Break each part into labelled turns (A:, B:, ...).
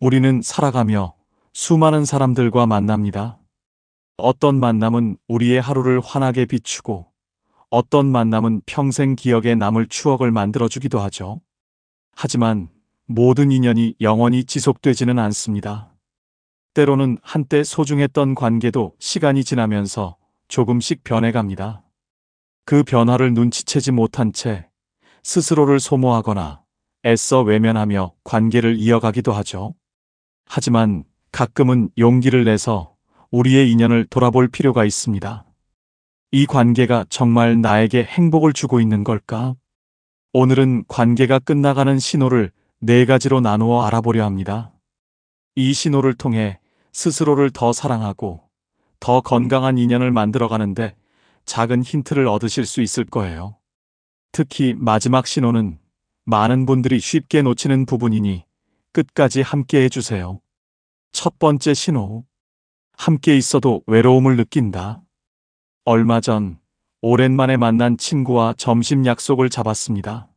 A: 우리는 살아가며 수많은 사람들과 만납니다. 어떤 만남은 우리의 하루를 환하게 비추고 어떤 만남은 평생 기억에 남을 추억을 만들어주기도 하죠. 하지만 모든 인연이 영원히 지속되지는 않습니다. 때로는 한때 소중했던 관계도 시간이 지나면서 조금씩 변해갑니다. 그 변화를 눈치채지 못한 채 스스로를 소모하거나 애써 외면하며 관계를 이어가기도 하죠. 하지만 가끔은 용기를 내서 우리의 인연을 돌아볼 필요가 있습니다. 이 관계가 정말 나에게 행복을 주고 있는 걸까? 오늘은 관계가 끝나가는 신호를 4가지로 나누어 알아보려 합니다. 이 신호를 통해 스스로를 더 사랑하고 더 건강한 인연을 만들어가는데 작은 힌트를 얻으실 수 있을 거예요. 특히 마지막 신호는 많은 분들이 쉽게 놓치는 부분이니 끝까지 함께 해주세요. 첫 번째 신호. 함께 있어도 외로움을 느낀다. 얼마 전 오랜만에 만난 친구와 점심 약속을 잡았습니다.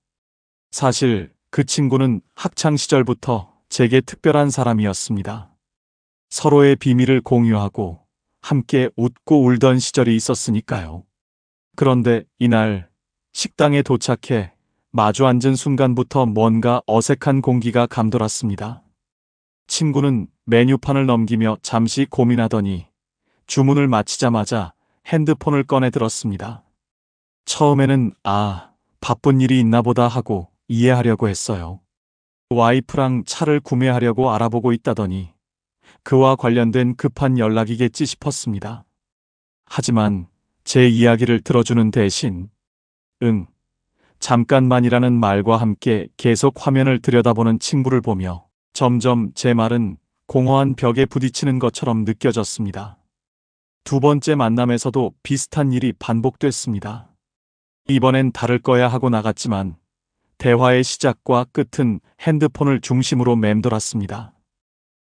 A: 사실 그 친구는 학창 시절부터 제게 특별한 사람이었습니다. 서로의 비밀을 공유하고 함께 웃고 울던 시절이 있었으니까요. 그런데 이날 식당에 도착해 마주 앉은 순간부터 뭔가 어색한 공기가 감돌았습니다. 친구는 메뉴판을 넘기며 잠시 고민하더니 주문을 마치자마자 핸드폰을 꺼내 들었습니다. 처음에는 바쁜 일이 있나 보다 하고 이해하려고 했어요. 와이프랑 차를 구매하려고 알아보고 있다더니 그와 관련된 급한 연락이겠지 싶었습니다. 하지만 제 이야기를 들어주는 대신 잠깐만이라는 말과 함께 계속 화면을 들여다보는 친구를 보며 점점 제 말은 공허한 벽에 부딪히는 것처럼 느껴졌습니다. 두 번째 만남에서도 비슷한 일이 반복됐습니다. 이번엔 다를 거야 하고 나갔지만 대화의 시작과 끝은 핸드폰을 중심으로 맴돌았습니다.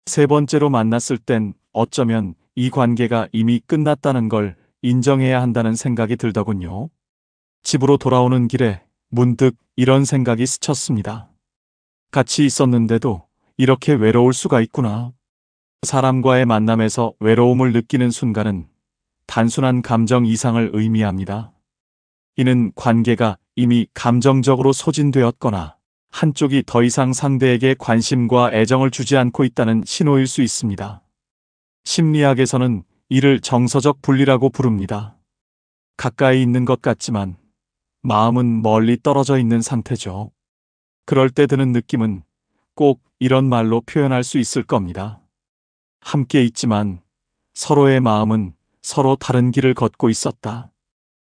A: 세 번째로 만났을 땐 어쩌면 이 관계가 이미 끝났다는 걸 인정해야 한다는 생각이 들더군요. 집으로 돌아오는 길에 문득 이런 생각이 스쳤습니다. 같이 있었는데도 이렇게 외로울 수가 있구나. 사람과의 만남에서 외로움을 느끼는 순간은 단순한 감정 이상을 의미합니다. 이는 관계가 이미 감정적으로 소진되었거나 한쪽이 더 이상 상대에게 관심과 애정을 주지 않고 있다는 신호일 수 있습니다. 심리학에서는 이를 정서적 분리라고 부릅니다. 가까이 있는 것 같지만 마음은 멀리 떨어져 있는 상태죠. 그럴 때 드는 느낌은 꼭 이런 말로 표현할 수 있을 겁니다. 함께 있지만 서로의 마음은 서로 다른 길을 걷고 있었다.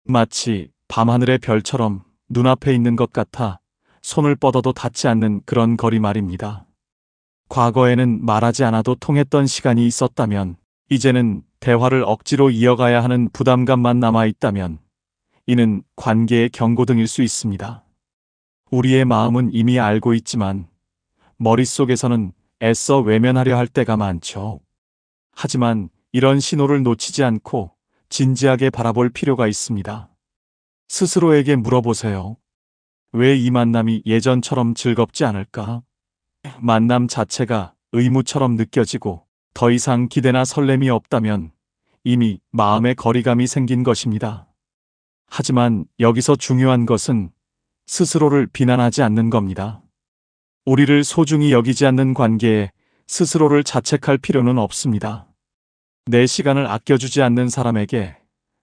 A: 마치 밤하늘의 별처럼 눈앞에 있는 것 같아 손을 뻗어도 닿지 않는 그런 거리 말입니다. 과거에는 말하지 않아도 통했던 시간이 있었다면, 이제는 대화를 억지로 이어가야 하는 부담감만 남아있다면 이는 관계의 경고등일 수 있습니다. 우리의 마음은 이미 알고 있지만 머릿속에서는 애써 외면하려 할 때가 많죠. 하지만 이런 신호를 놓치지 않고 진지하게 바라볼 필요가 있습니다. 스스로에게 물어보세요. 왜 이 만남이 예전처럼 즐겁지 않을까? 만남 자체가 의무처럼 느껴지고 더 이상 기대나 설렘이 없다면 이미 마음의 거리감이 생긴 것입니다. 하지만 여기서 중요한 것은 스스로를 비난하지 않는 겁니다. 우리를 소중히 여기지 않는 관계에 스스로를 자책할 필요는 없습니다. 내 시간을 아껴주지 않는 사람에게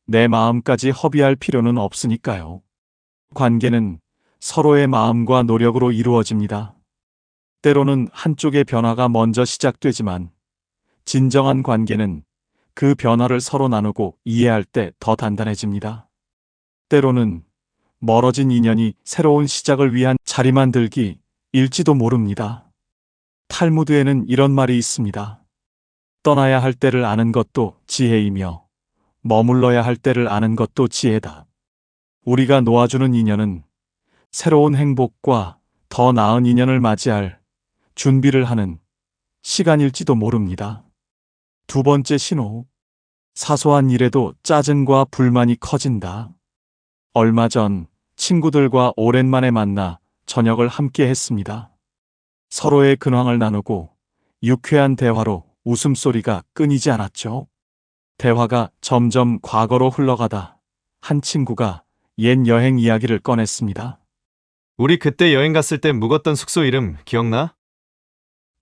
A: 내 마음까지 허비할 필요는 없으니까요. 관계는 서로의 마음과 노력으로 이루어집니다. 때로는 한쪽의 변화가 먼저 시작되지만 진정한 관계는 그 변화를 서로 나누고 이해할 때 더 단단해집니다. 때로는 멀어진 인연이 새로운 시작을 위한 자리 만들기일지도 모릅니다. 탈무드에는 이런 말이 있습니다. 떠나야 할 때를 아는 것도 지혜이며 머물러야 할 때를 아는 것도 지혜다. 우리가 놓아주는 인연은 새로운 행복과 더 나은 인연을 맞이할 준비를 하는 시간일지도 모릅니다. 두 번째 신호. 사소한 일에도 짜증과 불만이 커진다. 얼마 전 친구들과 오랜만에 만나 저녁을 함께 했습니다. 서로의 근황을 나누고 유쾌한 대화로 웃음소리가 끊이지 않았죠. 대화가 점점 과거로 흘러가다 한 친구가 옛 여행 이야기를 꺼냈습니다.
B: 우리 그때 여행 갔을 때 묵었던 숙소 이름 기억나?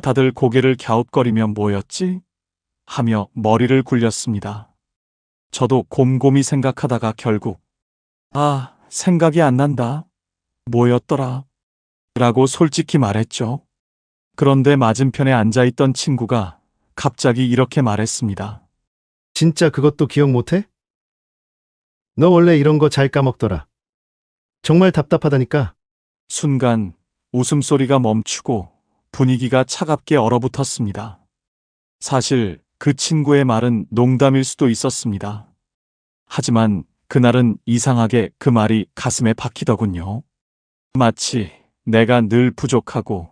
A: 다들 고개를 갸웃거리며 뭐였지? 하며 머리를 굴렸습니다. 저도 곰곰이 생각하다가 결국 생각이 안 난다. 뭐였더라? 라고 솔직히 말했죠. 그런데 맞은편에 앉아있던 친구가 갑자기 이렇게 말했습니다.
C: 진짜 그것도 기억 못해? 너 원래 이런 거 잘 까먹더라. 정말 답답하다니까.
A: 순간 웃음소리가 멈추고 분위기가 차갑게 얼어붙었습니다. 사실 그 친구의 말은 농담일 수도 있었습니다. 하지만 그날은 이상하게 그 말이 가슴에 박히더군요. 마치 내가 늘 부족하고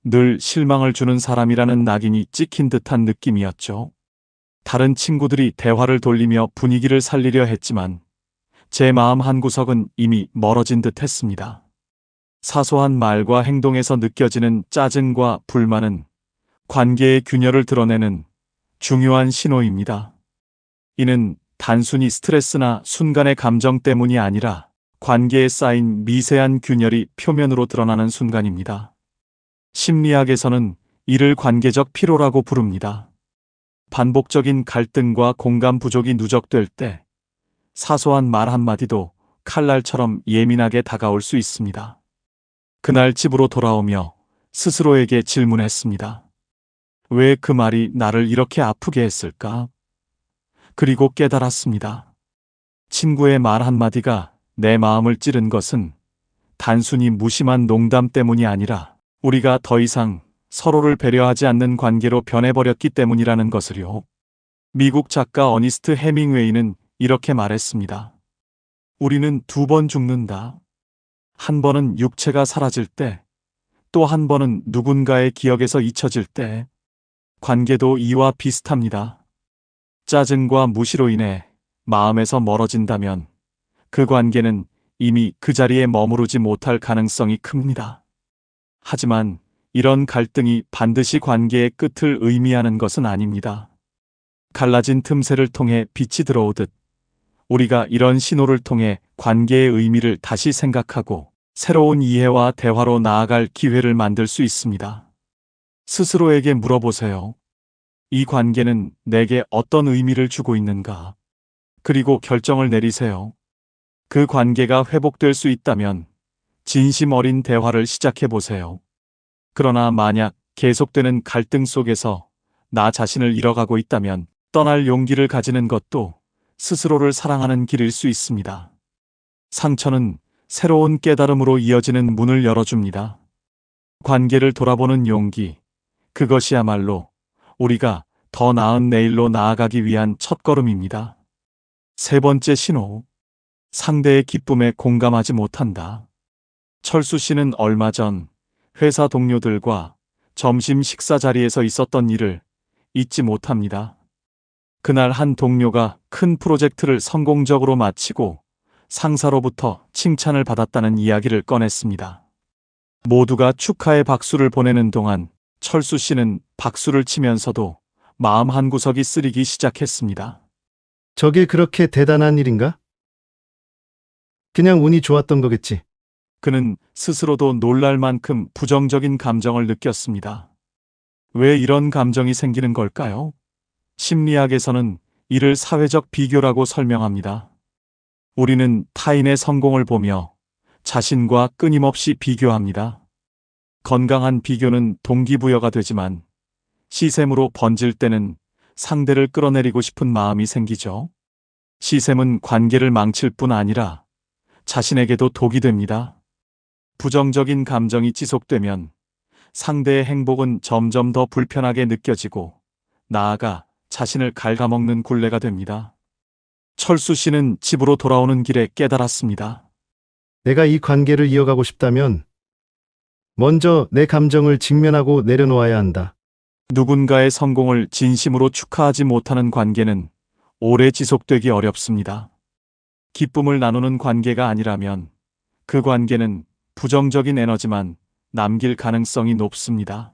A: 늘 실망을 주는 사람이라는 낙인이 찍힌 듯한 느낌이었죠. 다른 친구들이 대화를 돌리며 분위기를 살리려 했지만 제 마음 한구석은 이미 멀어진 듯 했습니다. 사소한 말과 행동에서 느껴지는 짜증과 불만은 관계의 균열을 드러내는 중요한 신호입니다. 이는 단순히 스트레스나 순간의 감정 때문이 아니라 관계에 쌓인 미세한 균열이 표면으로 드러나는 순간입니다. 심리학에서는 이를 관계적 피로라고 부릅니다. 반복적인 갈등과 공감 부족이 누적될 때 사소한 말 한마디도 칼날처럼 예민하게 다가올 수 있습니다. 그날 집으로 돌아오며 스스로에게 질문했습니다. 왜 그 말이 나를 이렇게 아프게 했을까? 그리고 깨달았습니다. 친구의 말 한마디가 내 마음을 찌른 것은 단순히 무심한 농담 때문이 아니라 우리가 더 이상 서로를 배려하지 않는 관계로 변해버렸기 때문이라는 것을요. 미국 작가 어니스트 해밍웨이는 이렇게 말했습니다. 우리는 두 번 죽는다. 한 번은 육체가 사라질 때, 또 한 번은 누군가의 기억에서 잊혀질 때. 관계도 이와 비슷합니다. 짜증과 무시로 인해 마음에서 멀어진다면 그 관계는 이미 그 자리에 머무르지 못할 가능성이 큽니다. 하지만 이런 갈등이 반드시 관계의 끝을 의미하는 것은 아닙니다. 갈라진 틈새를 통해 빛이 들어오듯 우리가 이런 신호를 통해 관계의 의미를 다시 생각하고 새로운 이해와 대화로 나아갈 기회를 만들 수 있습니다. 스스로에게 물어보세요. 이 관계는 내게 어떤 의미를 주고 있는가? 그리고 결정을 내리세요. 그 관계가 회복될 수 있다면 진심 어린 대화를 시작해 보세요. 그러나 만약 계속되는 갈등 속에서 나 자신을 잃어가고 있다면 떠날 용기를 가지는 것도 스스로를 사랑하는 길일 수 있습니다. 상처는 새로운 깨달음으로 이어지는 문을 열어줍니다. 관계를 돌아보는 용기, 그것이야말로 우리가 더 나은 내일로 나아가기 위한 첫걸음입니다. 세 번째 신호, 상대의 기쁨에 공감하지 못한다. 철수 씨는 얼마 전 회사 동료들과 점심 식사 자리에서 있었던 일을 잊지 못합니다. 그날 한 동료가 큰 프로젝트를 성공적으로 마치고 상사로부터 칭찬을 받았다는 이야기를 꺼냈습니다. 모두가 축하의 박수를 보내는 동안 철수 씨는 박수를 치면서도 마음 한구석이 쓰리기 시작했습니다.
C: 저게 그렇게 대단한 일인가? 그냥 운이 좋았던 거겠지.
A: 그는 스스로도 놀랄 만큼 부정적인 감정을 느꼈습니다. 왜 이런 감정이 생기는 걸까요? 심리학에서는 이를 사회적 비교라고 설명합니다. 우리는 타인의 성공을 보며 자신과 끊임없이 비교합니다. 건강한 비교는 동기부여가 되지만 시샘으로 번질 때는 상대를 끌어내리고 싶은 마음이 생기죠. 시샘은 관계를 망칠 뿐 아니라 자신에게도 독이 됩니다. 부정적인 감정이 지속되면 상대의 행복은 점점 더 불편하게 느껴지고 나아가 자신을 갉아먹는 굴레가 됩니다. 철수 씨는 집으로 돌아오는 길에 깨달았습니다.
C: 내가 이 관계를 이어가고 싶다면 먼저 내 감정을 직면하고 내려놓아야 한다.
A: 누군가의 성공을 진심으로 축하하지 못하는 관계는 오래 지속되기 어렵습니다. 기쁨을 나누는 관계가 아니라면 그 관계는 부정적인 에너지만 남길 가능성이 높습니다.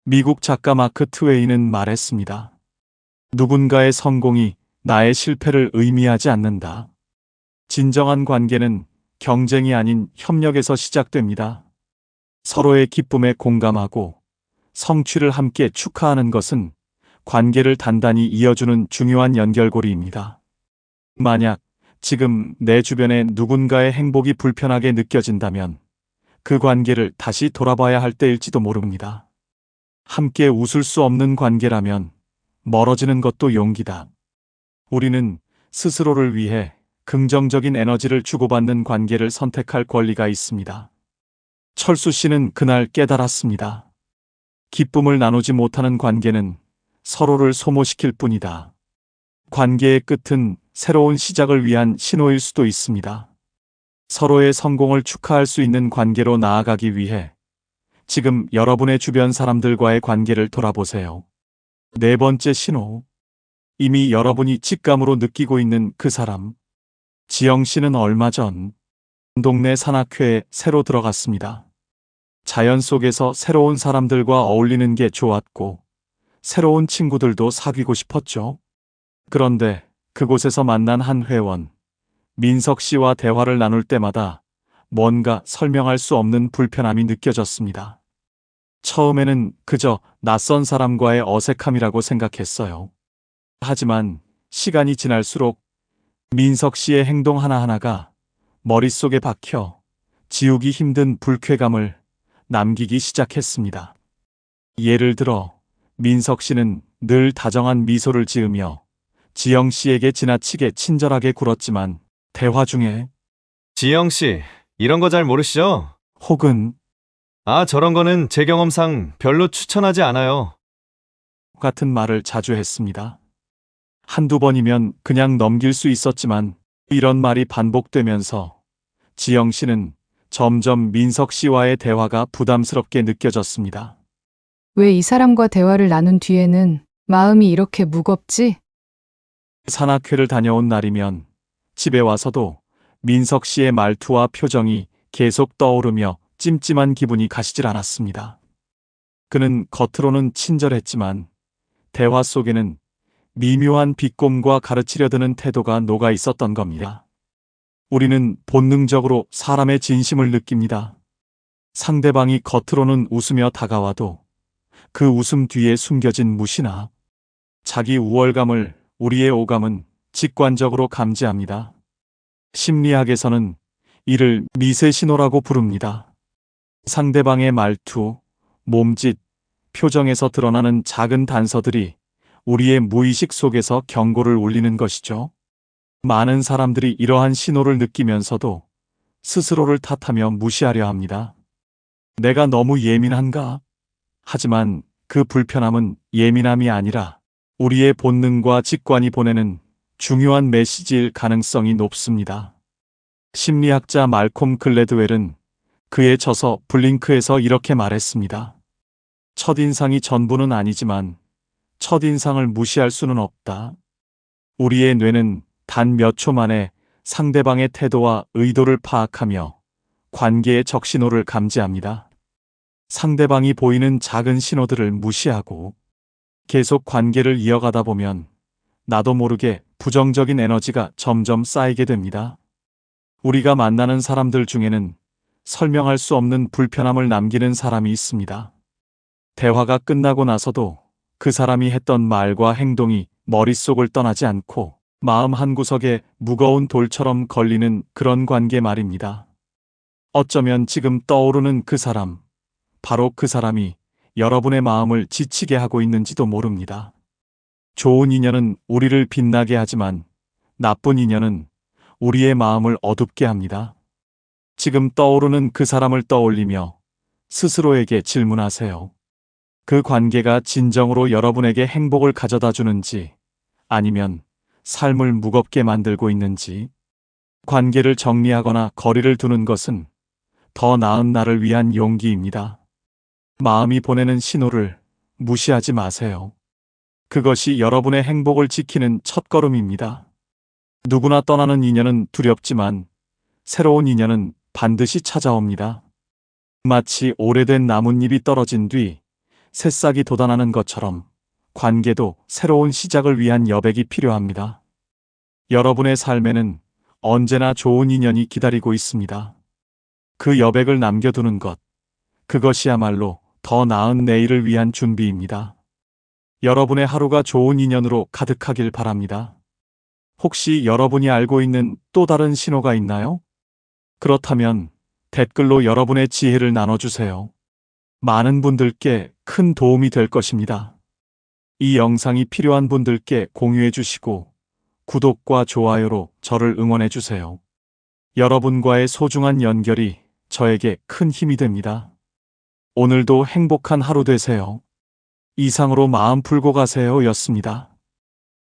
A: 미국 작가 마크 트웨이는 말했습니다. 누군가의 성공이 나의 실패를 의미하지 않는다. 진정한 관계는 경쟁이 아닌 협력에서 시작됩니다. 서로의 기쁨에 공감하고 성취를 함께 축하하는 것은 관계를 단단히 이어주는 중요한 연결고리입니다. 만약 지금 내 주변에 누군가의 행복이 불편하게 느껴진다면 그 관계를 다시 돌아봐야 할 때일지도 모릅니다. 함께 웃을 수 없는 관계라면 멀어지는 것도 용기다. 우리는 스스로를 위해 긍정적인 에너지를 주고받는 관계를 선택할 권리가 있습니다. 철수 씨는 그날 깨달았습니다. 기쁨을 나누지 못하는 관계는 서로를 소모시킬 뿐이다. 관계의 끝은 새로운 시작을 위한 신호일 수도 있습니다. 서로의 성공을 축하할 수 있는 관계로 나아가기 위해 지금 여러분의 주변 사람들과의 관계를 돌아보세요. 네 번째 신호. 이미 여러분이 직감으로 느끼고 있는 그 사람. 지영 씨는 얼마 전 동네 산악회에 새로 들어갔습니다. 자연 속에서 새로운 사람들과 어울리는 게 좋았고 새로운 친구들도 사귀고 싶었죠. 그런데 그곳에서 만난 한 회원, 민석 씨와 대화를 나눌 때마다 뭔가 설명할 수 없는 불편함이 느껴졌습니다. 처음에는 그저 낯선 사람과의 어색함이라고 생각했어요. 하지만 시간이 지날수록 민석 씨의 행동 하나하나가 머릿속에 박혀 지우기 힘든 불쾌감을 남기기 시작했습니다. 예를 들어 민석 씨는 늘 다정한 미소를 지으며 지영 씨에게 지나치게 친절하게 굴었지만 대화 중에
B: 지영 씨, 이런 거 잘 모르시죠?
A: 혹은
B: 아, 저런 거는 제 경험상 별로 추천하지 않아요.
A: 같은 말을 자주 했습니다. 한두 번이면 그냥 넘길 수 있었지만 이런 말이 반복되면서 지영 씨는 점점 민석 씨와의 대화가 부담스럽게 느껴졌습니다.
D: 왜 이 사람과 대화를 나눈 뒤에는 마음이 이렇게 무겁지?
A: 산악회를 다녀온 날이면 집에 와서도 민석 씨의 말투와 표정이 계속 떠오르며 찜찜한 기분이 가시질 않았습니다. 그는 겉으로는 친절했지만 대화 속에는 미묘한 비꼼과 가르치려 드는 태도가 녹아 있었던 겁니다. 우리는 본능적으로 사람의 진심을 느낍니다. 상대방이 겉으로는 웃으며 다가와도 그 웃음 뒤에 숨겨진 무시나 자기 우월감을 우리의 오감은 직관적으로 감지합니다. 심리학에서는 이를 미세 신호라고 부릅니다. 상대방의 말투, 몸짓, 표정에서 드러나는 작은 단서들이 우리의 무의식 속에서 경고를 울리는 것이죠. 많은 사람들이 이러한 신호를 느끼면서도 스스로를 탓하며 무시하려 합니다. 내가 너무 예민한가? 하지만 그 불편함은 예민함이 아니라 우리의 본능과 직관이 보내는 중요한 메시지일 가능성이 높습니다. 심리학자 말콤 글래드웰은 그의 저서 블링크에서 이렇게 말했습니다. 첫인상이 전부는 아니지만 첫인상을 무시할 수는 없다. 우리의 뇌는 단 몇 초 만에 상대방의 태도와 의도를 파악하며 관계의 적신호를 감지합니다. 상대방이 보이는 작은 신호들을 무시하고 계속 관계를 이어가다 보면 나도 모르게 부정적인 에너지가 점점 쌓이게 됩니다. 우리가 만나는 사람들 중에는 설명할 수 없는 불편함을 남기는 사람이 있습니다. 대화가 끝나고 나서도 그 사람이 했던 말과 행동이 머릿속을 떠나지 않고 마음 한구석에 무거운 돌처럼 걸리는 그런 관계 말입니다. 어쩌면 지금 떠오르는 그 사람, 바로 그 사람이 여러분의 마음을 지치게 하고 있는지도 모릅니다. 좋은 인연은 우리를 빛나게 하지만 나쁜 인연은 우리의 마음을 어둡게 합니다. 지금 떠오르는 그 사람을 떠올리며 스스로에게 질문하세요. 그 관계가 진정으로 여러분에게 행복을 가져다 주는지 아니면 삶을 무겁게 만들고 있는지. 관계를 정리하거나 거리를 두는 것은 더 나은 나를 위한 용기입니다. 마음이 보내는 신호를 무시하지 마세요. 그것이 여러분의 행복을 지키는 첫걸음입니다. 누구나 떠나는 인연은 두렵지만 새로운 인연은 반드시 찾아옵니다. 마치 오래된 나뭇잎이 떨어진 뒤 새싹이 돋아나는 것처럼 관계도 새로운 시작을 위한 여백이 필요합니다. 여러분의 삶에는 언제나 좋은 인연이 기다리고 있습니다. 그 여백을 남겨두는 것, 그것이야말로 더 나은 내일을 위한 준비입니다. 여러분의 하루가 좋은 인연으로 가득하길 바랍니다. 혹시 여러분이 알고 있는 또 다른 신호가 있나요? 그렇다면 댓글로 여러분의 지혜를 나눠주세요. 많은 분들께 큰 도움이 될 것입니다. 이 영상이 필요한 분들께 공유해 주시고 구독과 좋아요로 저를 응원해 주세요. 여러분과의 소중한 연결이 저에게 큰 힘이 됩니다. 오늘도 행복한 하루 되세요. 이상으로 마음 풀고 가세요 였습니다.